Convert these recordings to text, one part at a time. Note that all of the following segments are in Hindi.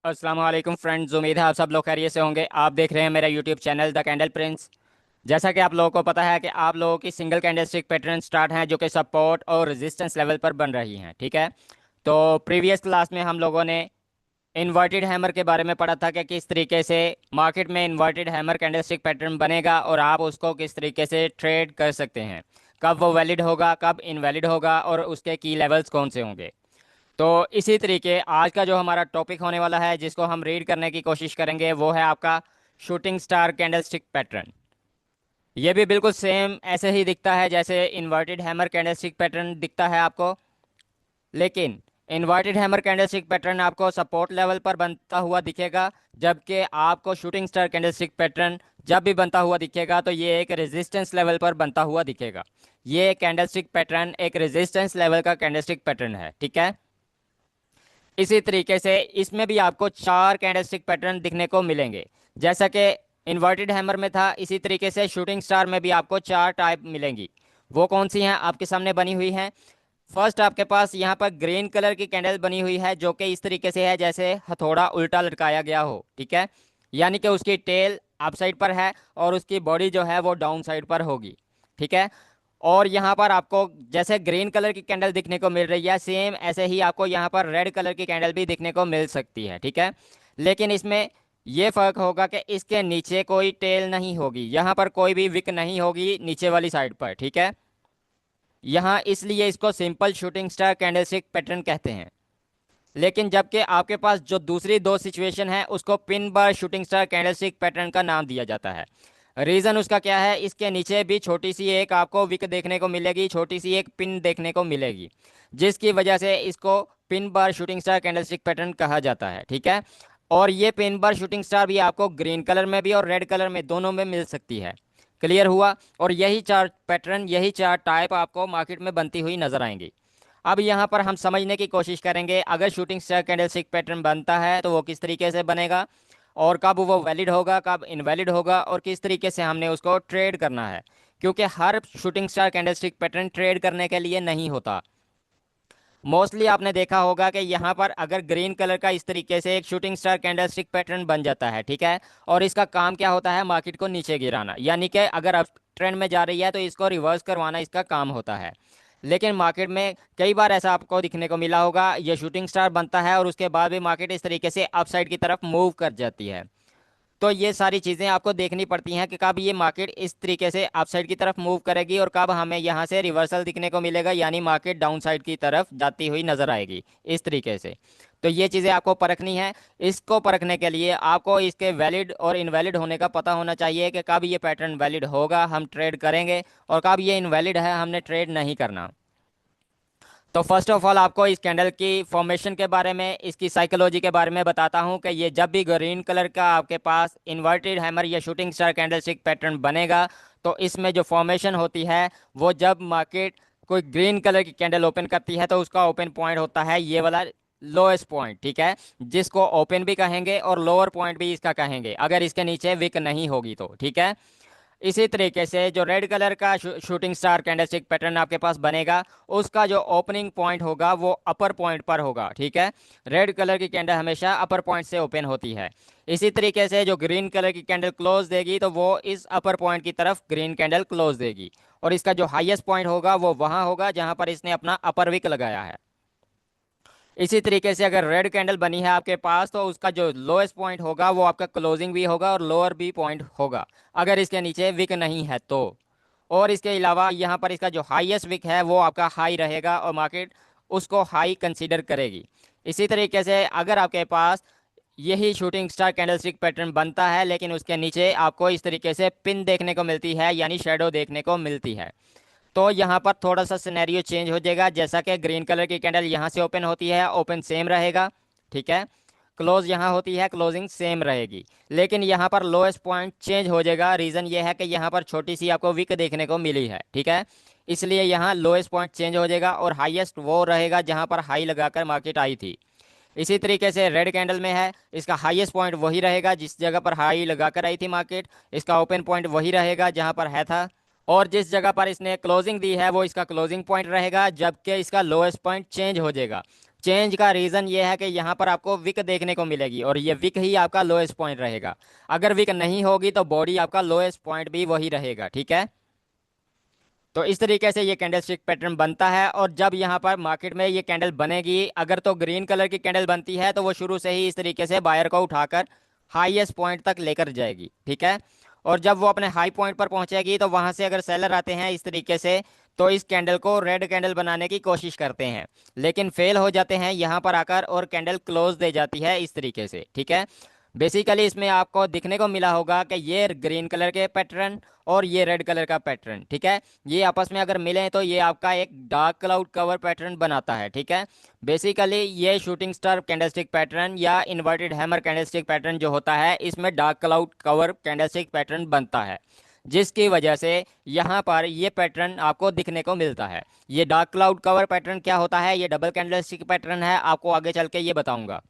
अस्सलाम वालेकुम फ्रेंड्स, उम्मीद है आप सब लोग खैरियत से होंगे। आप देख रहे हैं मेरा YouTube channel the candle Prince. जैसा कि आप लोगों को पता है कि आप लोगों की single candle stick pattern start हैं जो कि सपोर्ट और रेजिस्टेंस लेवल पर बन रही हैं। ठीक है, तो प्रीवियस क्लास में हम लोगों ने इन्वर्टेड हैमर के बारे में पढ़ा था कि किस तरीके से मार्केट में inverted hammer candle stick pattern बनेगा और आप उसको किस तरीके से ट्रेड कर सकते हैं, कब वो वैलिड होगा, कब इनवैलिड होगा और उसके की लेवल्स कौन से होंगे। तो इसी तरीके आज का जो हमारा टॉपिक होने वाला है जिसको हम रीड करने की कोशिश करेंगे वो है आपका शूटिंग स्टार कैंडलस्टिक पैटर्न। ये भी बिल्कुल सेम ऐसे ही दिखता है जैसे इन्वर्टेड हैमर कैंडलस्टिक पैटर्न दिखता है आपको, लेकिन इन्वर्टेड हैमर कैंडलस्टिक पैटर्न आपको सपोर्ट लेवल पर बनता हुआ दिखेगा, जबकि आपको शूटिंग स्टार कैंडलस्टिक पैटर्न जब भी बनता हुआ दिखेगा तो ये एक रेजिस्टेंस लेवल पर बनता हुआ दिखेगा। ये कैंडलस्टिक पैटर्न एक रेजिस्टेंस लेवल का कैंडलस्टिक पैटर्न है। ठीक है, इसी तरीके से इसमें भी आपको चार कैंडलस्टिक पैटर्न दिखने को मिलेंगे, जैसा कि इन्वर्टेड हैमर में था। इसी तरीके से शूटिंग स्टार में भी आपको चार टाइप मिलेंगी। वो कौन सी हैं आपके सामने बनी हुई हैं। फर्स्ट आपके पास यहाँ पर ग्रीन कलर की कैंडल बनी हुई है जो कि इस तरीके से है जैसे हथौड़ा उल्टा लटकाया गया हो। ठीक है, यानी कि उसकी टेल अप साइड पर है और उसकी बॉडी जो है वो डाउन साइड पर होगी। ठीक है, और यहाँ पर आपको जैसे ग्रीन कलर की कैंडल दिखने को मिल रही है, सेम ऐसे ही आपको यहाँ पर रेड कलर की कैंडल भी दिखने को मिल सकती है। ठीक है, लेकिन इसमें ये फर्क होगा कि इसके नीचे कोई टेल नहीं होगी, यहाँ पर कोई भी विक नहीं होगी नीचे वाली साइड पर। ठीक है, यहाँ इसलिए इसको simple shooting star candlestick pattern कहते हैं। लेकिन जबकि आपके पास जो दूसरी दो सिचुएशन है उसको pin bar shooting star candlestick pattern का नाम दिया जाता है। रीज़न उसका क्या है, इसके नीचे भी छोटी सी एक आपको विक देखने को मिलेगी, छोटी सी एक पिन देखने को मिलेगी, जिसकी वजह से इसको pin bar shooting star candlestick pattern कहा जाता है। ठीक है, और ये पिन बार शूटिंग स्टार भी आपको ग्रीन कलर में भी और रेड कलर में दोनों में मिल सकती है। क्लियर हुआ। और यही चार पैटर्न, यही चार टाइप आपको मार्केट में बनती हुई नजर आएंगी। अब यहाँ पर हम समझने की कोशिश करेंगे, अगर शूटिंग स्टार कैंडलस्टिक पैटर्न बनता है तो वो किस तरीके से बनेगा और कब वो वैलिड होगा, कब इनवैलिड होगा और किस तरीके से हमने उसको ट्रेड करना है, क्योंकि हर shooting star candlestick pattern trade करने के लिए नहीं होता। मोस्टली आपने देखा होगा कि यहाँ पर अगर ग्रीन कलर का इस तरीके से एक शूटिंग स्टार कैंडलस्टिक पैटर्न बन जाता है, ठीक है, और इसका काम क्या होता है, मार्केट को नीचे गिराना, यानी कि अगर अप ट्रेंड में जा रही है तो इसको रिवर्स करवाना इसका काम होता है। लेकिन मार्केट में कई बार ऐसा आपको दिखने को मिला होगा, ये शूटिंग स्टार बनता है और उसके बाद भी मार्केट इस तरीके से अपसाइड की तरफ मूव कर जाती है। तो ये सारी चीज़ें आपको देखनी पड़ती हैं कि कब ये मार्केट इस तरीके से अपसाइड की तरफ मूव करेगी और कब हमें यहाँ से रिवर्सल दिखने को मिलेगा, यानी मार्केट डाउन साइड की तरफ जाती हुई नजर आएगी इस तरीके से। तो ये चीज़ें आपको परखनी है। इसको परखने के लिए आपको इसके वैलिड और इनवैलिड होने का पता होना चाहिए कि कब ये पैटर्न वैलिड होगा, हम ट्रेड करेंगे, और कब ये इनवैलिड है, हमने ट्रेड नहीं करना। तो फर्स्ट ऑफ ऑल आपको इस कैंडल की फॉर्मेशन के बारे में, इसकी साइकोलॉजी के बारे में बताता हूं कि ये जब भी ग्रीन कलर का आपके पास इन्वर्टेड हैमर या शूटिंग स्टार कैंडलस्टिक पैटर्न बनेगा तो इसमें जो फॉर्मेशन होती है वो जब मार्केट कोई ग्रीन कलर की कैंडल ओपन करती है तो उसका ओपन पॉइंट होता है ये वाला लोएस्ट पॉइंट। ठीक है, जिसको ओपन भी कहेंगे और लोअर पॉइंट भी इसका कहेंगे अगर इसके नीचे विक नहीं होगी तो। ठीक है, इसी तरीके से जो रेड कलर का शूटिंग स्टार कैंडलस्टिक पैटर्न आपके पास बनेगा उसका जो ओपनिंग पॉइंट होगा वो अपर पॉइंट पर होगा। ठीक है, रेड कलर की कैंडल हमेशा अपर पॉइंट से ओपन होती है। इसी तरीके से जो ग्रीन कलर की कैंडल क्लोज देगी तो वो इस अपर पॉइंट की तरफ ग्रीन कैंडल क्लोज देगी, और इसका जो हाईएस्ट पॉइंट होगा वो वहां होगा जहां पर इसने अपना अपर विक लगाया है। इसी तरीके से अगर रेड कैंडल बनी है आपके पास तो उसका जो लोएस्ट पॉइंट होगा वो आपका क्लोजिंग भी होगा और लोअर भी पॉइंट होगा अगर इसके नीचे विक नहीं है तो। और इसके अलावा यहाँ पर इसका जो हाईएस्ट विक है वो आपका हाई रहेगा और मार्केट उसको हाई कंसीडर करेगी। इसी तरीके से अगर आपके पास यही शूटिंग स्टार कैंडलस्टिक पैटर्न बनता है लेकिन उसके नीचे आपको इस तरीके से पिन देखने को मिलती है, यानी शेडो देखने को मिलती है, तो यहाँ पर थोड़ा सा सिनेरियो चेंज हो जाएगा। जैसा कि ग्रीन कलर की कैंडल यहाँ से ओपन होती है, ओपन सेम रहेगा। ठीक है, क्लोज यहाँ होती है, क्लोजिंग सेम रहेगी, लेकिन यहाँ पर लोएस्ट पॉइंट चेंज हो जाएगा। रीज़न ये है कि यहाँ पर छोटी सी आपको विक देखने को मिली है। ठीक है, इसलिए यहाँ लोएस्ट पॉइंट चेंज हो जाएगा और हाईएस्ट वो रहेगा जहाँ पर हाई लगाकर मार्केट आई थी। इसी तरीके से रेड कैंडल में है, इसका हाईएस्ट पॉइंट वही रहेगा जिस जगह पर हाई लगाकर आई थी मार्केट, इसका ओपन पॉइंट वही रहेगा जहाँ पर है था, और जिस जगह पर इसने क्लोजिंग दी है वो इसका क्लोजिंग पॉइंट रहेगा, जबकि इसका लोएस्ट पॉइंट चेंज हो जाएगा। चेंज का रीज़न ये है कि यहाँ पर आपको विक देखने को मिलेगी और ये विक ही आपका लोएस्ट पॉइंट रहेगा। अगर विक नहीं होगी तो बॉडी आपका लोएस्ट पॉइंट भी वही रहेगा, ठीक है। तो इस तरीके से ये कैंडल स्टिक पैटर्न बनता है। और जब यहाँ पर मार्केट में ये कैंडल बनेगी, अगर तो ग्रीन कलर की कैंडल बनती है तो वो शुरू से ही इस तरीके से बायर को उठाकर हाईएस्ट पॉइंट तक लेकर जाएगी, ठीक है। और जब वो अपने हाई पॉइंट पर पहुंचेगी तो वहां से अगर सेलर आते हैं इस तरीके से, तो इस कैंडल को रेड कैंडल बनाने की कोशिश करते हैं, लेकिन फेल हो जाते हैं यहाँ पर आकर और कैंडल क्लोज दे जाती है इस तरीके से, ठीक है। बेसिकली इसमें आपको दिखने को मिला होगा कि ये ग्रीन कलर के पैटर्न और ये रेड कलर का पैटर्न, ठीक है, ये आपस में अगर मिले तो ये आपका एक डार्क क्लाउड कवर पैटर्न बनाता है, ठीक है। बेसिकली ये शूटिंग स्टार कैंडलस्टिक पैटर्न या इन्वर्टेड हैमर कैंडलस्टिक पैटर्न जो होता है, इसमें dark cloud cover candlestick pattern बनता है, जिसकी वजह से यहाँ पर ये पैटर्न आपको दिखने को मिलता है। ये डार्क क्लाउड कवर पैटर्न क्या होता है, ये डबल कैंडलस्टिक पैटर्न है, आपको आगे चल के ये बताऊंगा।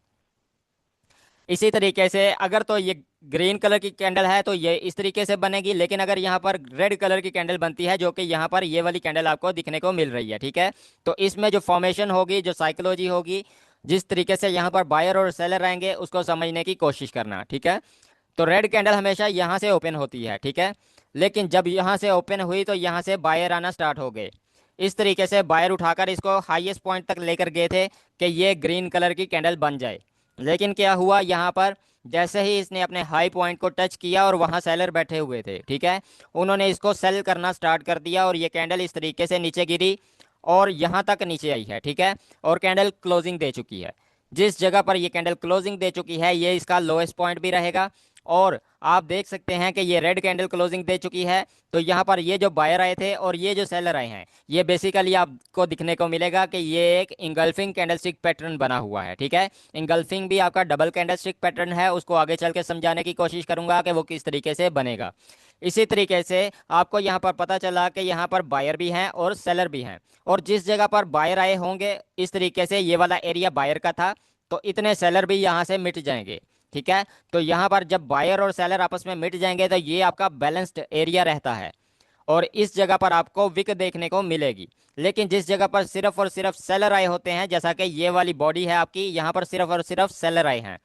इसी तरीके से अगर तो ये ग्रीन कलर की कैंडल है तो ये इस तरीके से बनेगी, लेकिन अगर यहाँ पर रेड कलर की कैंडल बनती है, जो कि यहाँ पर ये वाली कैंडल आपको दिखने को मिल रही है, ठीक है, तो इसमें जो फॉर्मेशन होगी, जो साइकोलॉजी होगी, जिस तरीके से यहाँ पर बायर और सेलर आएंगे उसको समझने की कोशिश करना, ठीक है। तो रेड कैंडल हमेशा यहाँ से ओपन होती है, ठीक है, लेकिन जब यहाँ से ओपन हुई तो यहाँ से बायर आना स्टार्ट हो गए। इस तरीके से बायर उठाकर इसको हाईएस्ट पॉइंट तक लेकर गए थे कि ये ग्रीन कलर की कैंडल बन जाए। लेकिन क्या हुआ, यहाँ पर जैसे ही इसने अपने हाई पॉइंट को टच किया और वहाँ सेलर बैठे हुए थे, ठीक है, उन्होंने इसको सेल करना स्टार्ट कर दिया और ये कैंडल इस तरीके से नीचे गिरी और यहाँ तक नीचे आई है, ठीक है, और कैंडल क्लोजिंग दे चुकी है। जिस जगह पर ये कैंडल क्लोजिंग दे चुकी है ये इसका लोएस्ट पॉइंट भी रहेगा। और आप देख सकते हैं कि ये रेड कैंडल क्लोजिंग दे चुकी है, तो यहाँ पर ये जो बायर आए थे और ये जो सेलर आए हैं, ये बेसिकली आपको दिखने को मिलेगा कि ये एक इंगल्फिंग कैंडलस्टिक पैटर्न बना हुआ है, ठीक है। इंगल्फिंग भी आपका डबल कैंडलस्टिक पैटर्न है, उसको आगे चल के समझाने की कोशिश करूंगा कि वो किस तरीके से बनेगा। इसी तरीके से आपको यहाँ पर पता चला कि यहाँ पर बायर भी हैं और सेलर भी हैं, और जिस जगह पर बायर आए होंगे इस तरीके से ये वाला एरिया बायर का था, तो इतने सेलर भी यहाँ से मिट जाएंगे, ठीक है। तो यहाँ पर जब बायर और सेलर आपस में मिट जाएंगे तो ये आपका बैलेंस्ड एरिया रहता है और इस जगह पर आपको विक देखने को मिलेगी। लेकिन जिस जगह पर सिर्फ और सिर्फ सेलर आए होते हैं, जैसा कि ये वाली बॉडी है आपकी, यहाँ पर सिर्फ और सिर्फ सेलर आए हैं,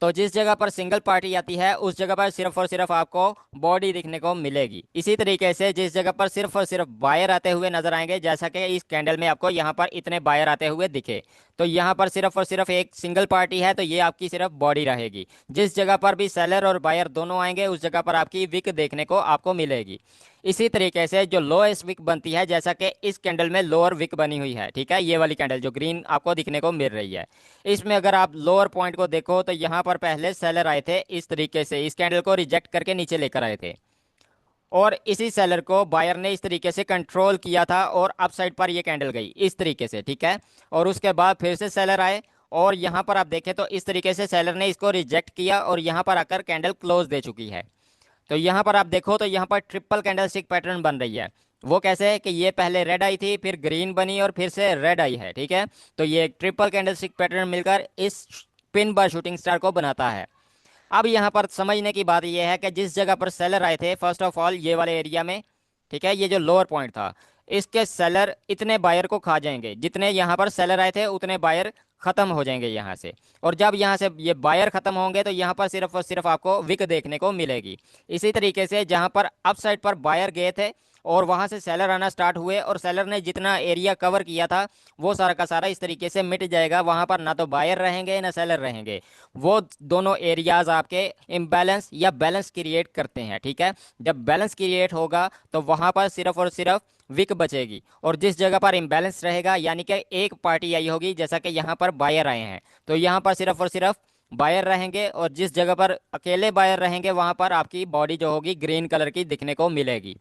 तो जिस जगह पर सिंगल पार्टी आती है उस जगह पर सिर्फ और सिर्फ आपको बॉडी दिखने को मिलेगी। इसी तरीके से जिस जगह पर सिर्फ और सिर्फ बायर आते हुए नजर आएंगे, जैसा कि इस कैंडल में आपको यहाँ पर इतने बायर आते हुए दिखे, तो यहाँ पर सिर्फ और सिर्फ एक सिंगल पार्टी है, तो ये आपकी सिर्फ बॉडी रहेगी। जिस जगह पर भी सेलर और बायर दोनों आएंगे उस जगह पर आपकी विक देखने को आपको मिलेगी। इसी तरीके से जो लोएस्ट विक बनती है, जैसा कि इस कैंडल में लोअर विक बनी हुई है, ठीक है, ये वाली कैंडल जो ग्रीन आपको दिखने को मिल रही है, इसमें अगर आप लोअर पॉइंट को देखो तो यहाँ पर पहले सेलर आए थे, इस तरीके से इस कैंडल को रिजेक्ट करके नीचे लेकर आए थे, और इसी सेलर को बायर ने इस तरीके से कंट्रोल किया था और अप साइड पर ये कैंडल गई इस तरीके से, ठीक है। और उसके बाद फिर से सेलर आए और यहाँ पर आप देखें तो इस तरीके से सेलर ने इसको रिजेक्ट किया और यहाँ पर आकर कैंडल क्लोज दे चुकी है। तो यहाँ पर आप देखो तो यहाँ पर ट्रिपल कैंडलस्टिक पैटर्न बन रही है। वो कैसे है कि ये पहले रेड आई थी, फिर ग्रीन बनी और फिर से रेड आई है, ठीक है। तो ये ट्रिपल कैंडलस्टिक पैटर्न मिलकर इस पिन बार शूटिंग स्टार को बनाता है। अब यहाँ पर समझने की बात यह है कि जिस जगह पर सेलर आए थे, फर्स्ट ऑफ ऑल ये वाले एरिया में, ठीक है, ये जो लोअर पॉइंट था, इसके सेलर इतने बायर को खा जाएंगे, जितने यहाँ पर सेलर आए थे उतने बायर खत्म हो जाएंगे यहाँ से। और जब यहाँ से ये बायर खत्म होंगे तो यहाँ पर सिर्फ और सिर्फ आपको विक देखने को मिलेगी। इसी तरीके से जहाँ पर अप साइड पर बायर गए थे और वहां से सेलर आना स्टार्ट हुए और सेलर ने जितना एरिया कवर किया था वो सारा का सारा इस तरीके से मिट जाएगा। वहां पर ना तो बायर रहेंगे ना सेलर रहेंगे, वो दोनों एरियाज आपके इम्बैलेंस या बैलेंस क्रिएट करते हैं, ठीक है। जब बैलेंस क्रिएट होगा तो वहां पर सिर्फ और सिर्फ विक बचेगी, और जिस जगह पर इम्बैलेंस रहेगा यानी कि एक पार्टी आई होगी, जैसा कि यहाँ पर बायर आए हैं, तो यहाँ पर सिर्फ और सिर्फ बायर रहेंगे, और जिस जगह पर अकेले बायर रहेंगे वहां पर आपकी बॉडी जो होगी ग्रीन कलर की दिखने को मिलेगी।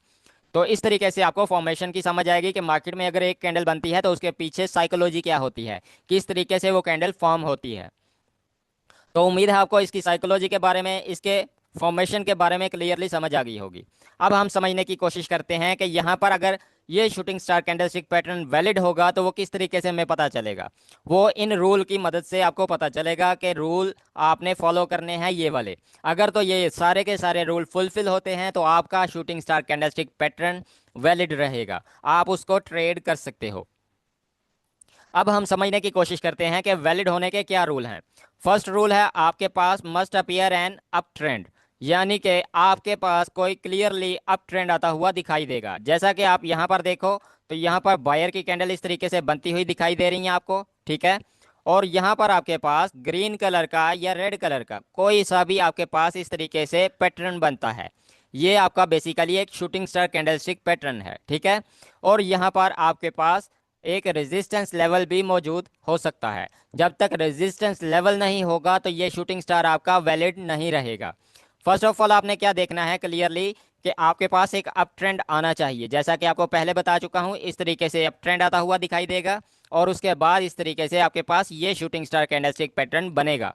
तो इस तरीके से आपको फॉर्मेशन की समझ आएगी कि मार्केट में अगर एक कैंडल बनती है तो उसके पीछे साइकोलॉजी क्या होती है, किस तरीके से वो कैंडल फॉर्म होती है। तो उम्मीद है आपको इसकी साइकोलॉजी के बारे में, इसके फॉर्मेशन के बारे में क्लियरली समझ आ गई होगी। अब हम समझने की कोशिश करते हैं कि यहाँ पर अगर ये shooting star candlestick pattern valid होगा तो वो किस तरीके से हमें पता चलेगा। वो इन रूल की मदद से आपको पता चलेगा कि रूल आपने फॉलो करने हैं ये वाले। अगर तो ये सारे के सारे रूल फुलफिल होते हैं तो आपका shooting star candlestick pattern valid रहेगा, आप उसको ट्रेड कर सकते हो। अब हम समझने की कोशिश करते हैं कि वैलिड होने के क्या रूल हैं। फर्स्ट रूल है आपके पास must appear an up trend, यानी कि आपके पास कोई क्लियरली अप ट्रेंड आता हुआ दिखाई देगा। जैसा कि आप यहाँ पर देखो तो यहाँ पर बायर की कैंडल इस तरीके से बनती हुई दिखाई दे रही है आपको, ठीक है। और यहाँ पर आपके पास ग्रीन कलर का या रेड कलर का कोई सा भी आपके पास इस तरीके से पैटर्न बनता है। ये आपका बेसिकली एक शूटिंग स्टार कैंडलस्टिक पैटर्न है, ठीक है। और यहाँ पर आपके पास एक रेजिस्टेंस लेवल भी मौजूद हो सकता है। जब तक रेजिस्टेंस लेवल नहीं होगा तो ये शूटिंग स्टार आपका वैलिड नहीं रहेगा। फर्स्ट ऑफ ऑल आपने क्या देखना है क्लियरली कि आपके पास एक अप ट्रेंड आना चाहिए। जैसा कि आपको पहले बता चुका हूं, इस तरीके से अप ट्रेंड आता हुआ दिखाई देगा और उसके बाद इस तरीके से आपके पास ये शूटिंग स्टार कैंडलस्टिक पैटर्न बनेगा।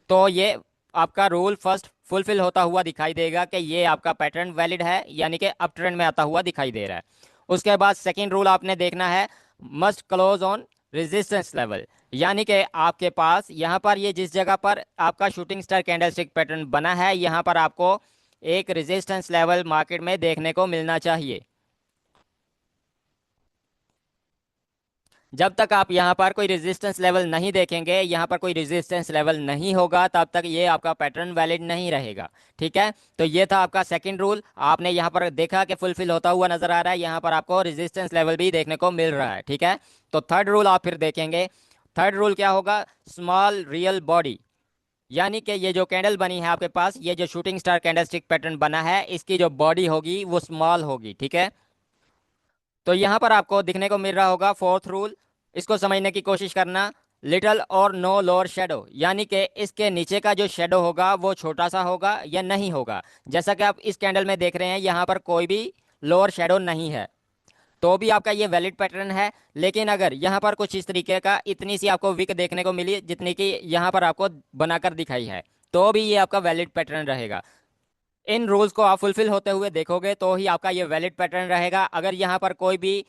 तो ये आपका रूल फर्स्ट फुलफिल होता हुआ दिखाई देगा कि ये आपका पैटर्न वैलिड है, यानी कि अप ट्रेंड में आता हुआ दिखाई दे रहा है। उसके बाद सेकंड रूल आपने देखना है must close on resistance level, यानी कि आपके पास यहाँ पर ये जिस जगह पर आपका शूटिंग स्टार कैंडलस्टिक पैटर्न बना है यहाँ पर आपको एक रेजिस्टेंस लेवल मार्केट में देखने को मिलना चाहिए। जब तक आप यहाँ पर कोई रेजिस्टेंस लेवल नहीं देखेंगे, यहाँ पर कोई रेजिस्टेंस लेवल नहीं होगा, तब तक ये आपका पैटर्न वैलिड नहीं रहेगा, ठीक है। तो ये था आपका सेकंड रूल, आपने यहाँ पर देखा कि फुलफिल होता हुआ नजर आ रहा है, यहाँ पर आपको रेजिस्टेंस लेवल भी देखने को मिल रहा है, ठीक है। तो थर्ड रूल आप फिर देखेंगे। थर्ड रूल क्या होगा, स्मॉल रियल बॉडी, यानी कि ये जो कैंडल बनी है आपके पास, ये जो शूटिंग स्टार कैंडलस्टिक पैटर्न बना है, इसकी जो बॉडी होगी वो स्मॉल होगी, ठीक है। तो यहाँ पर आपको दिखने को मिल रहा होगा फोर्थ रूल, इसको समझने की कोशिश करना। लिटल और नो लोअर शेडो, यानी कि इसके नीचे का जो शेडो होगा वो छोटा सा होगा या नहीं होगा। जैसा कि आप इस कैंडल में देख रहे हैं यहाँ पर कोई भी लोअर शेडो नहीं है, तो भी आपका ये वैलिड पैटर्न है। लेकिन अगर यहाँ पर कुछ इस तरीके का इतनी सी आपको विक देखने को मिली जितनी कि यहाँ पर आपको बनाकर दिखाई है, तो भी ये आपका वैलिड पैटर्न रहेगा। इन रूल्स को आप फुलफिल होते हुए देखोगे तो ही आपका ये वैलिड पैटर्न रहेगा। अगर यहाँ पर कोई भी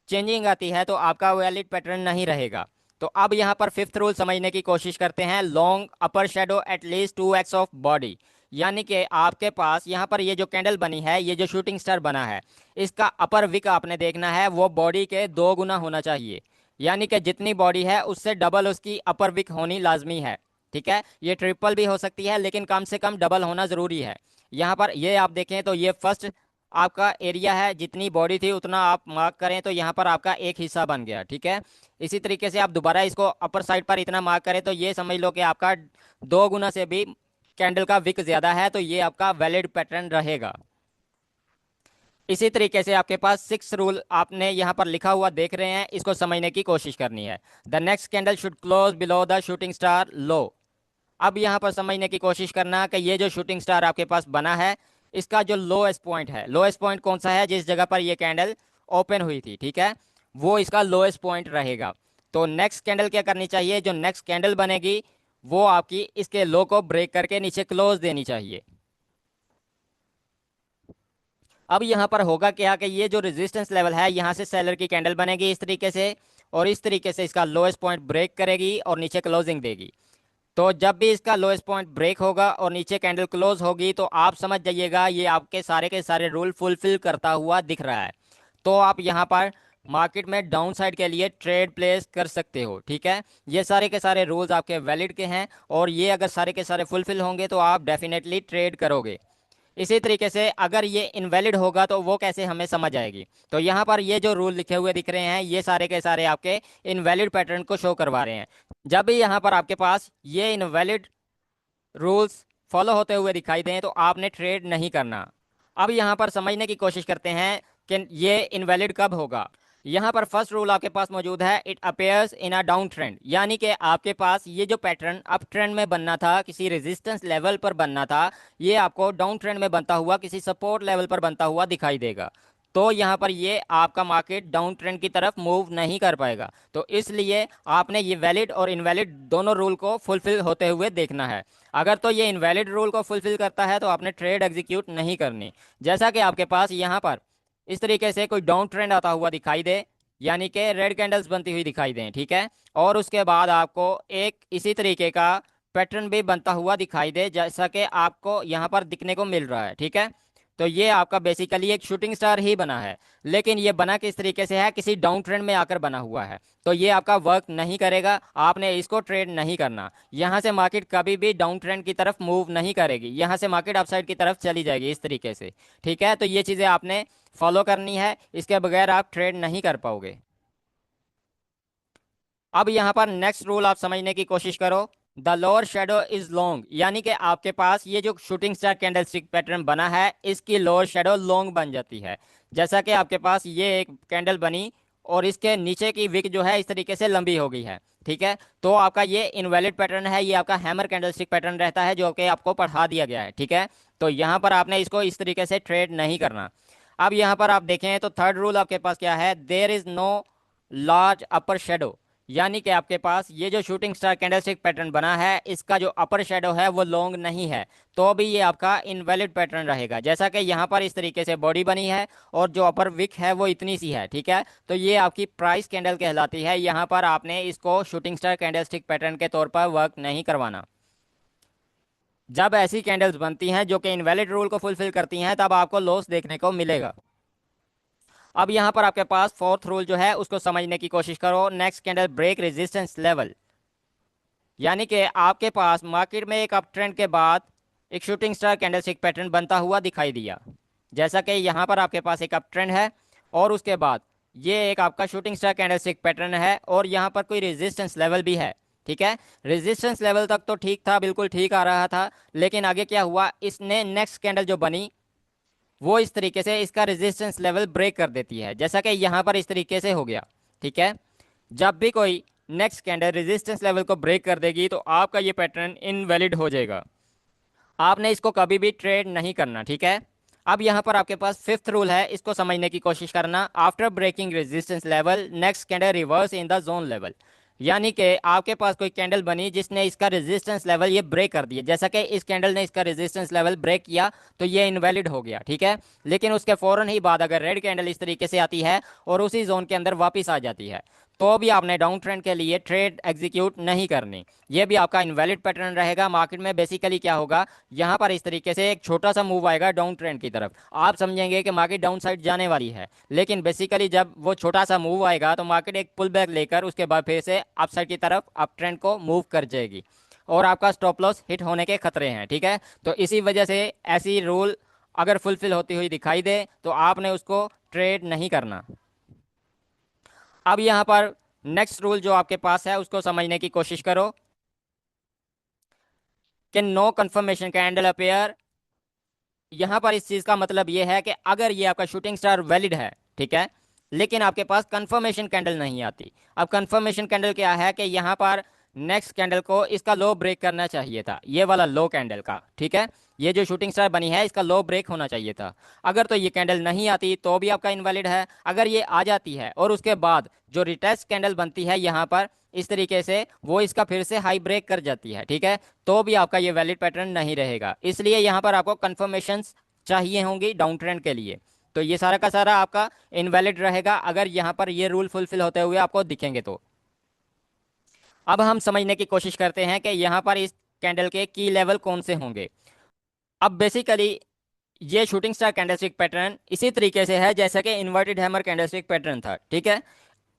चेंजिंग आती है तो आपका वैलिड पैटर्न नहीं रहेगा। तो अब यहाँ पर फिफ्थ रूल समझने की कोशिश करते हैं। Long upper shadow at least 2x of body, यानी कि आपके पास यहाँ पर ये जो कैंडल बनी है, ये जो शूटिंग स्टार बना है, इसका अपर विक आपने देखना है वो बॉडी के 2 गुना होना चाहिए। यानी कि जितनी बॉडी है उससे डबल उसकी अपर विक होनी लाजमी है, ठीक है। ये ट्रिपल भी हो सकती है लेकिन कम से कम डबल होना ज़रूरी है। यहाँ पर ये आप देखें तो ये फर्स्ट आपका एरिया है, जितनी बॉडी थी उतना आप मार्क करें तो यहाँ पर आपका एक हिस्सा बन गया, ठीक है। इसी तरीके से आप दोबारा इसको अपर साइड पर इतना मार्क करें तो ये समझ लो कि आपका 2 गुना से भी कैंडल का विक ज़्यादा है, तो ये आपका वैलिड पैटर्न रहेगा। इसी तरीके से आपके पास सिक्स रूल आपने यहाँ पर लिखा हुआ देख रहे हैं, इसको समझने की कोशिश करनी है। The next candle should close below the shooting star low. अब यहाँ पर समझने की कोशिश करना कि ये जो शूटिंग स्टार आपके पास बना है, इसका जो लोएस्ट पॉइंट है, लोएस्ट पॉइंट कौन सा है, जिस जगह पर ये कैंडल ओपन हुई थी, ठीक है, वो इसका लोएस्ट पॉइंट रहेगा। तो नेक्स्ट कैंडल क्या करनी चाहिए, जो नेक्स्ट कैंडल बनेगी वो आपकी इसके लो को ब्रेक करके नीचे क्लोज देनी चाहिए। अब यहाँ पर होगा क्या कि ये जो रेजिस्टेंस लेवल है यहाँ से सेलर की कैंडल बनेगी इस तरीके से, और इस तरीके से इसका लोएस्ट पॉइंट ब्रेक करेगी और नीचे क्लोजिंग देगी। तो जब भी इसका लोएस्ट पॉइंट ब्रेक होगा और नीचे कैंडल क्लोज होगी तो आप समझ जाइएगा ये आपके सारे के सारे रूल फुलफिल करता हुआ दिख रहा है। तो आप यहाँ पर मार्केट में डाउन साइड के लिए ट्रेड प्लेस कर सकते हो, ठीक है। ये सारे के सारे रूल्स आपके वैलिड के हैं और ये अगर सारे के सारे फुलफिल होंगे तो आप डेफिनेटली ट्रेड करोगे। इसी तरीके से अगर ये इनवैलिड होगा तो वो कैसे हमें समझ आएगी। तो यहाँ पर ये जो रूल लिखे हुए दिख रहे हैं ये सारे के सारे आपके इनवैलिड पैटर्न को शो करवा रहे हैं। जब भी यहाँ पर आपके पास ये इनवैलिड रूल्स फॉलो होते हुए दिखाई दें तो आपने ट्रेड नहीं करना। अब यहाँ पर समझने की कोशिश करते हैं कि ये इनवैलिड कब होगा। यहाँ पर फर्स्ट रूल आपके पास मौजूद है, it appears in a down trend, यानी कि आपके पास ये जो पैटर्न अप ट्रेंड में बनना था, किसी रेजिस्टेंस लेवल पर बनना था, ये आपको डाउन ट्रेंड में बनता हुआ किसी सपोर्ट लेवल पर बनता हुआ दिखाई देगा। तो यहाँ पर ये आपका मार्केट डाउन ट्रेंड की तरफ मूव नहीं कर पाएगा। तो इसलिए आपने ये वैलिड और इनवैलिड दोनों रूल को फुलफिल होते हुए देखना है। अगर तो ये इनवैलिड रूल को फुलफिल करता है तो आपने ट्रेड एग्जीक्यूट नहीं करनी। जैसा कि आपके पास यहाँ पर इस तरीके से कोई डाउन ट्रेंड आता हुआ दिखाई दे, यानी कि रेड कैंडल्स बनती हुई दिखाई दें, ठीक है, और उसके बाद आपको एक इसी तरीके का पैटर्न भी बनता हुआ दिखाई दे जैसा कि आपको यहाँ पर दिखने को मिल रहा है, ठीक है। तो ये आपका बेसिकली एक शूटिंग स्टार ही बना है, लेकिन ये बना किस तरीके से है, किसी डाउन ट्रेंड में आकर बना हुआ है। तो ये आपका वर्क नहीं करेगा, आपने इसको ट्रेड नहीं करना। यहाँ से मार्केट कभी भी डाउन ट्रेंड की तरफ मूव नहीं करेगी, यहाँ से मार्केट अपसाइड की तरफ चली जाएगी इस तरीके से। ठीक है, तो ये चीज़ें आपने फॉलो करनी है, इसके बगैर आप ट्रेड नहीं कर पाओगे। अब यहाँ पर नेक्स्ट रूल आप समझने की कोशिश करो। The lower shadow is long, यानी कि आपके पास ये जो शूटिंग स्टार कैंडलस्टिक पैटर्न बना है, इसकी लोअर शेडो लॉन्ग बन जाती है। जैसा कि आपके पास ये एक कैंडल बनी और इसके नीचे की विक जो है इस तरीके से लंबी हो गई है। ठीक है, तो आपका ये इनवैलिड पैटर्न है, ये आपका हैमर कैंडलस्टिक पैटर्न रहता है जो कि आपको पढ़ा दिया गया है। ठीक है, तो यहाँ पर आपने इसको इस तरीके से ट्रेड नहीं करना। अब यहाँ पर आप देखें तो थर्ड रूल आपके पास क्या है, there is no large upper shadow, यानी कि आपके पास ये जो शूटिंग स्टार कैंडलस्टिक पैटर्न बना है, इसका जो अपर शेडो है वो लॉन्ग नहीं है, तो भी ये आपका इनवैलिड पैटर्न रहेगा। जैसा कि यहाँ पर इस तरीके से बॉडी बनी है और जो अपर विक है वो इतनी सी है। ठीक है, तो ये आपकी प्राइस कैंडल कहलाती है। यहाँ पर आपने इसको शूटिंग स्टार कैंडलस्टिक पैटर्न के तौर पर वर्क नहीं करवाना। जब ऐसी कैंडल्स बनती हैं जो कि इनवैलिड रूल को फुलफिल करती हैं, तब आपको लॉस देखने को मिलेगा। अब यहाँ पर आपके पास फोर्थ रूल जो है उसको समझने की कोशिश करो। Next candle break resistance level, यानी कि आपके पास मार्केट में एक अप ट्रेंड के बाद एक शूटिंग स्टार कैंडलस्टिक पैटर्न बनता हुआ दिखाई दिया। जैसा कि यहाँ पर आपके पास एक अप ट्रेंड है और उसके बाद ये एक आपका शूटिंग स्टार कैंडलस्टिक पैटर्न है और यहाँ पर कोई रेजिस्टेंस लेवल भी है। ठीक है, रेजिस्टेंस लेवल तक तो ठीक था, बिल्कुल ठीक आ रहा था, लेकिन आगे क्या हुआ, इसने नेक्स्ट कैंडल जो बनी वो इस तरीके से इसका रेजिस्टेंस लेवल ब्रेक कर देती है, जैसा कि यहाँ पर इस तरीके से हो गया। ठीक है, जब भी कोई नेक्स्ट कैंडल रेजिस्टेंस लेवल को ब्रेक कर देगी तो आपका ये पैटर्न इनवैलिड हो जाएगा, आपने इसको कभी भी ट्रेड नहीं करना। ठीक है, अब यहाँ पर आपके पास फिफ्थ रूल है, इसको समझने की कोशिश करना। After breaking resistance level next candle reverse in the zone level, यानी कि आपके पास कोई कैंडल बनी जिसने इसका रेजिस्टेंस लेवल ये ब्रेक कर दिया, जैसा कि इस कैंडल ने इसका रेजिस्टेंस लेवल ब्रेक किया तो ये इनवैलिड हो गया। ठीक है, लेकिन उसके फौरन ही बाद अगर रेड कैंडल इस तरीके से आती है और उसी जोन के अंदर वापस आ जाती है, तो भी आपने डाउन ट्रेंड के लिए ट्रेड एग्जीक्यूट नहीं करनी, ये भी आपका इनवैलिड पैटर्न रहेगा। मार्केट में बेसिकली क्या होगा, यहाँ पर इस तरीके से एक छोटा सा मूव आएगा डाउन ट्रेंड की तरफ, आप समझेंगे कि मार्केट डाउन साइड जाने वाली है, लेकिन बेसिकली जब वो छोटा सा मूव आएगा तो मार्केट एक पुल बैक लेकर उसके बाद फिर से अप साइड की तरफ अप ट्रेंड को मूव कर जाएगी और आपका स्टॉप लॉस हिट होने के खतरे हैं। ठीक है, तो इसी वजह से ऐसी रूल अगर फुलफिल होती हुई दिखाई दे तो आपने उसको ट्रेड नहीं करना। अब यहाँ पर नेक्स्ट रूल जो आपके पास है उसको समझने की कोशिश करो कि नो कंफर्मेशन कैंडल अपेयर। यहाँ पर इस चीज़ का मतलब ये है कि अगर ये आपका शूटिंग स्टार वैलिड है, ठीक है, लेकिन आपके पास कंफर्मेशन कैंडल नहीं आती। अब कंफर्मेशन कैंडल क्या है कि यहाँ पर नेक्स्ट कैंडल को इसका लो ब्रेक करना चाहिए था, ये वाला लो कैंडल का। ठीक है, ये जो शूटिंग स्टार बनी है इसका लो ब्रेक होना चाहिए था। अगर तो ये कैंडल नहीं आती तो भी आपका इनवैलिड है, अगर ये आ जाती है और उसके बाद जो रिटेस्ट कैंडल बनती है यहाँ पर इस तरीके से वो इसका फिर से हाई ब्रेक कर जाती है, ठीक है, तो भी आपका ये वैलिड पैटर्न नहीं रहेगा। इसलिए यहाँ पर आपको कंफर्मेशन चाहिए होंगी डाउन ट्रेंड के लिए, तो ये सारा का सारा आपका इनवैलिड रहेगा अगर यहाँ पर ये रूल फुलफिल होते हुए आपको दिखेंगे तो। अब हम समझने की कोशिश करते हैं कि यहाँ पर इस कैंडल के की लेवल कौन से होंगे। अब बेसिकली ये शूटिंग स्टार कैंडलस्टिक पैटर्न इसी तरीके से है जैसा कि इन्वर्टेड हैमर कैंडलस्टिक पैटर्न था। ठीक है,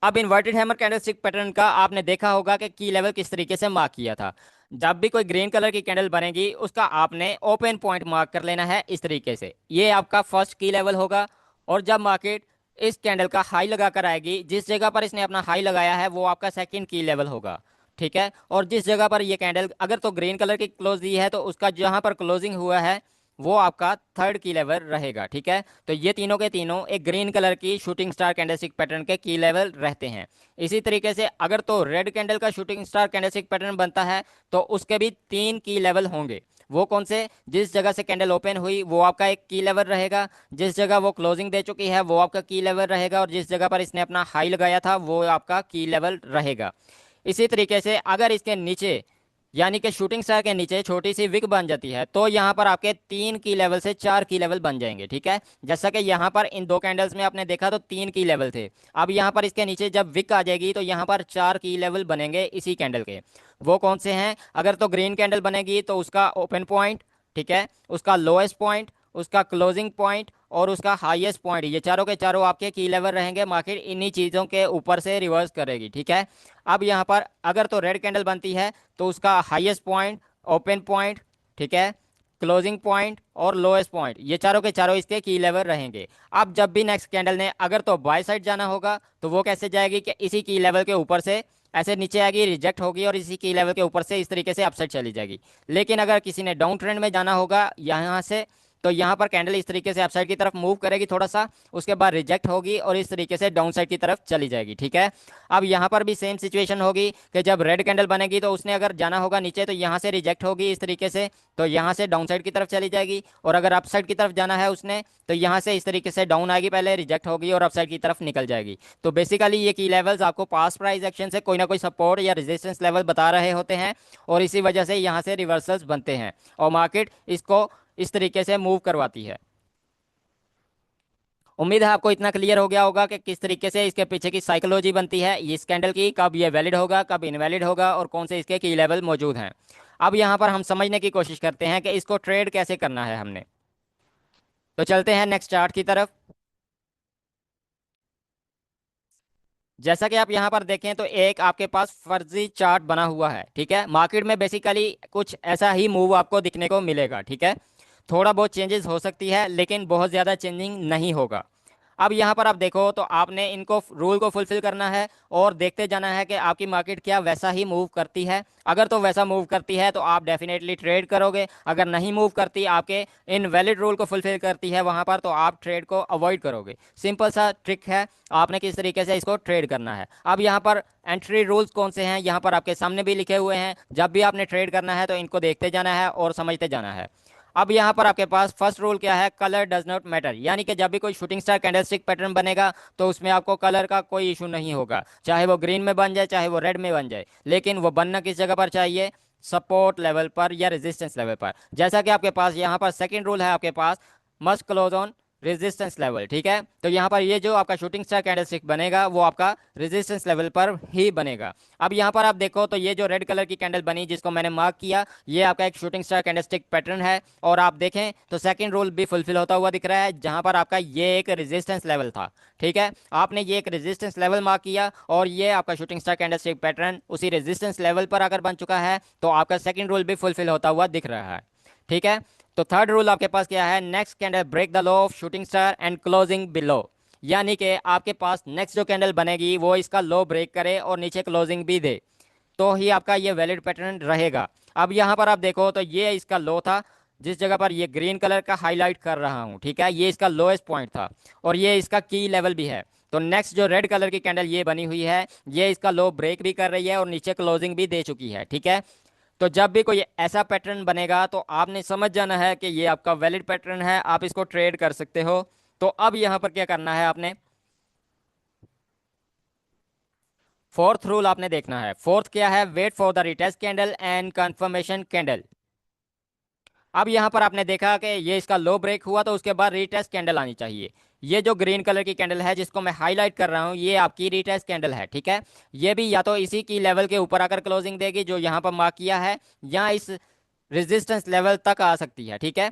अब इन्वर्टेड हैमर कैंडलस्टिक पैटर्न का आपने देखा होगा कि की लेवल किस तरीके से मार्क किया था। जब भी कोई ग्रीन कलर की कैंडल बनेगी उसका आपने ओपन पॉइंट मार्क कर लेना है इस तरीके से, ये आपका फर्स्ट की लेवल होगा। और जब मार्केट इस कैंडल का हाई लगा कर आएगी, जिस जगह पर इसने अपना हाई लगाया है वो आपका सेकंड की लेवल होगा। ठीक है, और जिस जगह पर ये कैंडल अगर तो ग्रीन कलर की क्लोज दी है तो उसका जहां पर क्लोजिंग हुआ है वो आपका थर्ड की लेवल रहेगा। ठीक है, तो ये तीनों के तीनों एक ग्रीन कलर की शूटिंग स्टार कैंडलस्टिक पैटर्न के की लेवल रहते हैं। इसी तरीके से अगर तो रेड कैंडल का शूटिंग स्टार कैंडलस्टिक पैटर्न बनता है तो उसके भी तीन की लेवल होंगे। वो कौन से, जिस जगह से कैंडल ओपन हुई वो आपका एक की लेवल रहेगा, जिस जगह वो क्लोजिंग दे चुकी है वो आपका की लेवल रहेगा, और जिस जगह पर इसने अपना हाई लगाया था वो आपका की लेवल रहेगा। इसी तरीके से अगर इसके नीचे यानी कि शूटिंग स्टार के नीचे छोटी सी विक बन जाती है तो यहाँ पर आपके तीन की लेवल से चार की लेवल बन जाएंगे। ठीक है, जैसा कि यहाँ पर इन दो कैंडल्स में आपने देखा तो तीन की लेवल थे, अब यहाँ पर इसके नीचे जब विक आ जाएगी तो यहाँ पर चार की लेवल बनेंगे इसी कैंडल के। वो कौन से हैं, अगर तो ग्रीन कैंडल बनेगी तो उसका ओपन पॉइंट, ठीक है, उसका लोएस्ट पॉइंट उसका क्लोजिंग पॉइंट और उसका हाईएस्ट पॉइंट, ये चारों के चारों आपके की लेवल रहेंगे। मार्केट इन्हीं चीज़ों के ऊपर से रिवर्स करेगी, ठीक है। अब यहाँ पर अगर तो रेड कैंडल बनती है तो उसका हाईएस्ट पॉइंट, ओपन पॉइंट, ठीक है, क्लोजिंग पॉइंट और लोएस्ट पॉइंट, ये चारों के चारों इसके की लेवल रहेंगे। अब जब भी नेक्स्ट कैंडल ने अगर तो बाय साइड जाना होगा तो वो कैसे जाएगी कि इसी की लेवल के ऊपर से ऐसे नीचे आएगी, रिजेक्ट होगी और इसी की लेवल के ऊपर से इस तरीके से अपसाइड चली जाएगी। लेकिन अगर किसी ने डाउन ट्रेंड में जाना होगा यहाँ से, तो यहाँ पर कैंडल इस तरीके से अपसाइड की तरफ मूव करेगी थोड़ा सा, उसके बाद रिजेक्ट होगी और इस तरीके से डाउन साइड की तरफ चली जाएगी, ठीक है। अब यहाँ पर भी सेम सिचुएशन होगी कि जब रेड कैंडल बनेगी तो उसने अगर जाना होगा नीचे तो यहाँ से रिजेक्ट होगी इस तरीके से, तो यहाँ से डाउन साइड की तरफ चली जाएगी। और अगर अप साइड की तरफ जाना है उसने तो यहाँ से इस तरीके से डाउन आएगी, पहले रिजेक्ट होगी और अप साइड की तरफ निकल जाएगी। तो बेसिकली ये की लेवल्स आपको पास्ट प्राइस एक्शन से कोई ना कोई सपोर्ट या रेजिस्टेंस लेवल बता रहे होते हैं और इसी वजह से यहाँ से रिवर्सल्स बनते हैं और मार्केट इसको इस तरीके से मूव करवाती है। उम्मीद है आपको इतना क्लियर हो गया होगा कि किस तरीके से इसके पीछे की साइकोलॉजी बनती है इस कैंडल की, कब ये वैलिड होगा, कब इनवैलिड होगा और कौन से इसके की लेवल मौजूद हैं। अब यहाँ पर हम समझने की कोशिश करते हैं कि इसको ट्रेड कैसे करना है हमने। तो चलते हैं नेक्स्ट चार्ट की तरफ। जैसा कि आप यहाँ पर देखें तो एक आपके पास फर्जी चार्ट बना हुआ है, ठीक है। मार्केट में बेसिकली कुछ ऐसा ही मूव आपको दिखने को मिलेगा, ठीक है। थोड़ा बहुत चेंजेस हो सकती है लेकिन बहुत ज़्यादा चेंजिंग नहीं होगा। अब यहाँ पर आप देखो तो आपने इनको रूल को फुलफिल करना है और देखते जाना है कि आपकी मार्केट क्या वैसा ही मूव करती है। अगर तो वैसा मूव करती है तो आप डेफिनेटली ट्रेड करोगे, अगर नहीं मूव करती, आपके इनवैलिड रूल को फुलफिल करती है वहाँ पर, तो आप ट्रेड को अवॉइड करोगे। सिंपल सा ट्रिक है, आपने किस तरीके से इसको ट्रेड करना है। अब यहाँ पर एंट्री रूल्स कौन से हैं यहाँ पर आपके सामने भी लिखे हुए हैं। जब भी आपने ट्रेड करना है तो इनको देखते जाना है और समझते जाना है। अब यहाँ पर आपके पास फर्स्ट रूल क्या है, कलर डज नॉट मैटर, यानी कि जब भी कोई शूटिंग स्टार कैंडलस्टिक पैटर्न बनेगा तो उसमें आपको कलर का कोई इशू नहीं होगा, चाहे वो ग्रीन में बन जाए चाहे वो रेड में बन जाए, लेकिन वो बनना किस जगह पर चाहिए, सपोर्ट लेवल पर या रेजिस्टेंस लेवल पर। जैसा कि आपके पास यहाँ पर सेकंड रूल है, आपके पास must close on resistance level, ठीक है। तो यहाँ पर ये जो आपका शूटिंग स्टार कैंडलस्टिक बनेगा वो आपका रेजिस्टेंस लेवल पर ही बनेगा। अब यहाँ पर आप देखो तो ये जो रेड कलर की कैंडल बनी जिसको मैंने मार्क किया, ये आपका एक शूटिंग स्टार कैंडलस्टिक पैटर्न है और आप देखें तो सेकंड रूल भी फुलफिल होता हुआ दिख रहा है, जहां पर आपका ये एक रेजिस्टेंस लेवल था, ठीक है। आपने ये एक रेजिस्टेंस लेवल मार्क किया और ये आपका शूटिंग स्टार कैंडलस्टिक पैटर्न उसी रेजिस्टेंस लेवल पर अगर बन चुका है तो आपका सेकंड रूल भी फुलफिल होता हुआ दिख रहा है, ठीक है। तो थर्ड रूल आपके पास क्या है, next candle break the low of shooting star and closing below, यानी कि आपके पास नेक्स्ट जो कैंडल बनेगी वो इसका लो ब्रेक करे और नीचे क्लोजिंग भी दे तो ही आपका ये वैलिड पैटर्न रहेगा। अब यहाँ पर आप देखो तो ये इसका लो था, जिस जगह पर ये ग्रीन कलर का हाईलाइट कर रहा हूँ, ठीक है, ये इसका लोएस्ट पॉइंट था और ये इसका की लेवल भी है। तो नेक्स्ट जो रेड कलर की कैंडल ये बनी हुई है, ये इसका लो ब्रेक भी कर रही है और नीचे क्लोजिंग भी दे चुकी है, ठीक है। तो जब भी कोई ऐसा पैटर्न बनेगा तो आपने समझ जाना है कि ये आपका वैलिड पैटर्न है, आप इसको ट्रेड कर सकते हो। तो अब यहाँ पर क्या करना है, आपने फोर्थ रूल आपने देखना है। फोर्थ क्या है, wait for the retest candle and confirmation candle. अब यहाँ पर आपने देखा कि ये इसका लो ब्रेक हुआ तो उसके बाद रीटेस्ट कैंडल आनी चाहिए। ये जो ग्रीन कलर की कैंडल है जिसको मैं हाईलाइट कर रहा हूँ ये आपकी रीटेस्ट कैंडल है, ठीक है। ये भी या तो इसी की लेवल के ऊपर आकर क्लोजिंग देगी जो यहाँ पर मार्क किया है, या इस रेजिस्टेंस लेवल तक आ सकती है, ठीक है।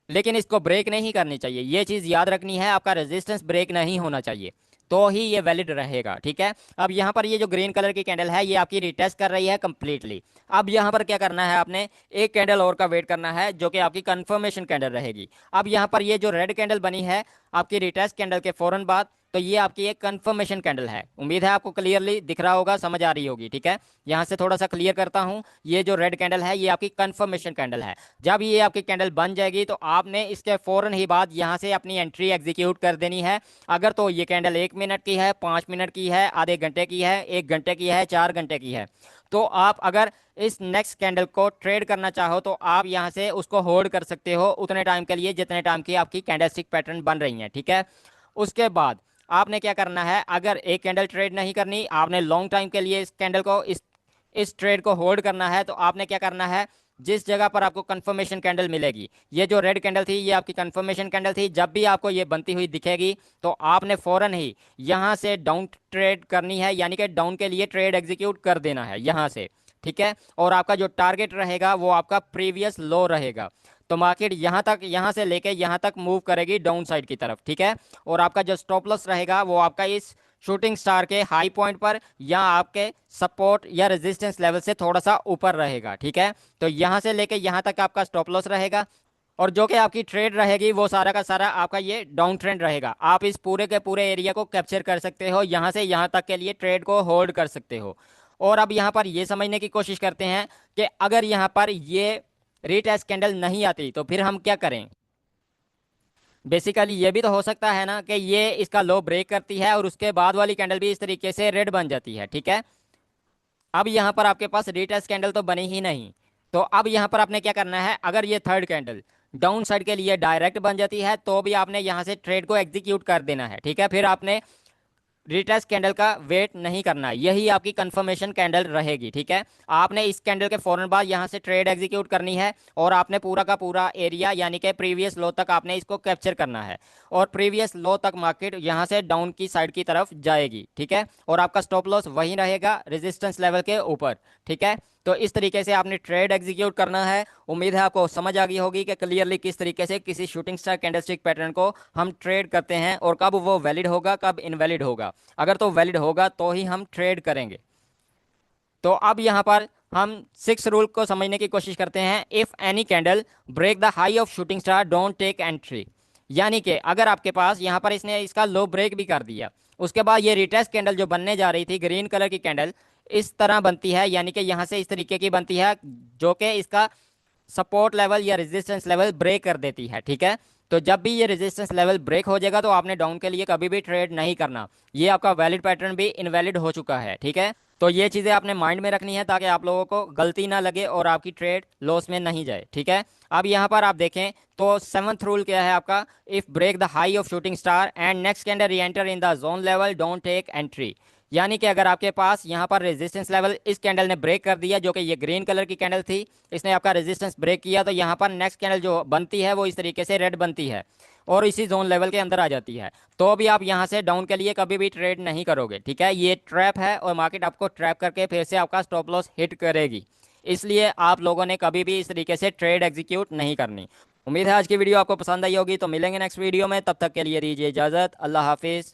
लेकिन इसको ब्रेक नहीं करनी चाहिए, ये चीज़ याद रखनी है, आपका रेजिस्टेंस ब्रेक नहीं होना चाहिए तो ही ये वैलिड रहेगा, ठीक है। अब यहाँ पर ये जो ग्रीन कलर की कैंडल है ये आपकी रिटेस्ट कर रही है कंप्लीटली। अब यहाँ पर क्या करना है, आपने एक कैंडल और का वेट करना है जो कि आपकी कंफर्मेशन कैंडल रहेगी। अब यहाँ पर ये जो रेड कैंडल बनी है आपकी रिटेस्ट कैंडल के फौरन बाद, तो ये आपकी एक कंफर्मेशन कैंडल है। उम्मीद है आपको क्लियरली दिख रहा होगा, समझ आ रही होगी, ठीक है। यहाँ से थोड़ा सा क्लियर करता हूँ, ये जो रेड कैंडल है ये आपकी कंफर्मेशन कैंडल है। जब ये आपकी कैंडल बन जाएगी तो आपने इसके फौरन ही बाद यहाँ से अपनी एंट्री एग्जीक्यूट कर देनी है। अगर तो ये कैंडल 1 मिनट की है, 5 मिनट की है, आधे घंटे की है, 1 घंटे की है, 4 घंटे की है, तो आप अगर इस नेक्स्ट कैंडल को ट्रेड करना चाहो तो आप यहाँ से उसको होल्ड कर सकते हो उतने टाइम के लिए जितने टाइम की आपकी कैंडलस्टिक पैटर्न बन रही हैं, ठीक है। उसके बाद आपने क्या करना है, अगर एक कैंडल ट्रेड नहीं करनी, आपने लॉन्ग टाइम के लिए इस कैंडल को इस ट्रेड को होल्ड करना है, तो आपने क्या करना है, जिस जगह पर आपको कंफर्मेशन कैंडल मिलेगी, ये जो रेड कैंडल थी ये आपकी कंफर्मेशन कैंडल थी, जब भी आपको ये बनती हुई दिखेगी तो आपने फौरन ही यहाँ से डाउन ट्रेड करनी है, यानी कि डाउन के लिए ट्रेड एग्जीक्यूट कर देना है यहाँ से, ठीक है। और आपका जो टारगेट रहेगा वो आपका प्रीवियस लो रहेगा। तो मार्केट यहाँ से लेके यहाँ तक मूव करेगी डाउन साइड की तरफ, ठीक है। और आपका जो स्टॉप लॉस रहेगा वो आपका इस शूटिंग स्टार के हाई पॉइंट पर या आपके सपोर्ट या रेजिस्टेंस लेवल से थोड़ा सा ऊपर रहेगा, ठीक है। तो यहाँ से लेके यहाँ तक आपका स्टॉप लॉस रहेगा, और जो कि आपकी ट्रेड रहेगी वो सारा का सारा आपका ये डाउन ट्रेंड रहेगा। आप इस पूरे के पूरे एरिया को कैप्चर कर सकते हो, यहाँ से यहाँ तक के लिए ट्रेड को होल्ड कर सकते हो। और अब यहाँ पर ये समझने की कोशिश करते हैं कि अगर यहाँ पर ये रीटेस्ट कैंडल नहीं आती तो फिर हम क्या करें। बेसिकली ये भी तो हो सकता है ना कि ये इसका लो ब्रेक करती है और उसके बाद वाली कैंडल भी इस तरीके से रेड बन जाती है, ठीक है। अब यहाँ पर आपके पास रीटेस्ट कैंडल तो बनी ही नहीं, तो अब यहाँ पर आपने क्या करना है, अगर ये थर्ड कैंडल डाउन साइड के लिए डायरेक्ट बन जाती है तो भी आपने यहाँ से ट्रेड को एग्जीक्यूट कर देना है, ठीक है। फिर आपने रिटेस्ट कैंडल का वेट नहीं करना, यही आपकी कंफर्मेशन कैंडल रहेगी, ठीक है। आपने इस कैंडल के फौरन बाद यहाँ से ट्रेड एग्जीक्यूट करनी है और आपने पूरा का पूरा एरिया यानी कि प्रीवियस लो तक आपने इसको कैप्चर करना है, और प्रीवियस लो तक मार्केट यहाँ से डाउन की साइड की तरफ जाएगी, ठीक है। और आपका स्टॉप लॉस वही रहेगा रेजिस्टेंस लेवल के ऊपर, ठीक है। तो इस तरीके से आपने ट्रेड एग्जीक्यूट करना है। उम्मीद है आपको समझ आ गई होगी कि क्लियरली किस तरीके से किसी शूटिंग स्टार कैंडलस्टिक पैटर्न को हम ट्रेड करते हैं और कब वो वैलिड होगा कब इनवैलिड होगा। अगर तो वैलिड होगा तो ही हम ट्रेड करेंगे। तो अब यहाँ पर हम 6 रूल को समझने की कोशिश करते हैं। If any candle break the high of shooting star don't take entry, यानी कि अगर आपके पास यहाँ पर इसने इसका लो ब्रेक भी कर दिया, उसके बाद ये रिटेस्ट कैंडल जो बनने जा रही थी ग्रीन कलर की कैंडल इस तरह बनती है, यानी कि यहाँ से इस तरीके की बनती है जो कि इसका सपोर्ट लेवल या रेजिस्टेंस लेवल ब्रेक कर देती है, ठीक है। तो जब भी ये रेजिस्टेंस लेवल ब्रेक हो जाएगा तो आपने डाउन के लिए कभी भी ट्रेड नहीं करना, ये आपका वैलिड पैटर्न भी इनवैलिड हो चुका है, ठीक है। तो ये चीज़ें आपने माइंड में रखनी है ताकि आप लोगों को गलती ना लगे और आपकी ट्रेड लॉस में नहीं जाए, ठीक है। अब यहाँ पर आप देखें तो 7th रूल क्या है आपका, if break the high of shooting star and next candle re enter in the zone level don't take entry, यानी कि अगर आपके पास यहाँ पर रेजिस्टेंस लेवल इस कैंडल ने ब्रेक कर दिया, जो कि ये ग्रीन कलर की कैंडल थी, इसने आपका रेजिस्टेंस ब्रेक किया, तो यहाँ पर नेक्स्ट कैंडल जो बनती है वो इस तरीके से रेड बनती है और इसी जोन लेवल के अंदर आ जाती है, तो भी आप यहाँ से डाउन के लिए कभी भी ट्रेड नहीं करोगे, ठीक है। ये ट्रैप है और मार्केट आपको ट्रैप करके फिर से आपका स्टॉप लॉस हिट करेगी, इसलिए आप लोगों ने कभी भी इस तरीके से ट्रेड एग्जीक्यूट नहीं करनी। उम्मीद है आज की वीडियो आपको पसंद आई होगी, तो मिलेंगे नेक्स्ट वीडियो में, तब तक के लिए दीजिए इजाज़त, अल्लाह हाफिज़।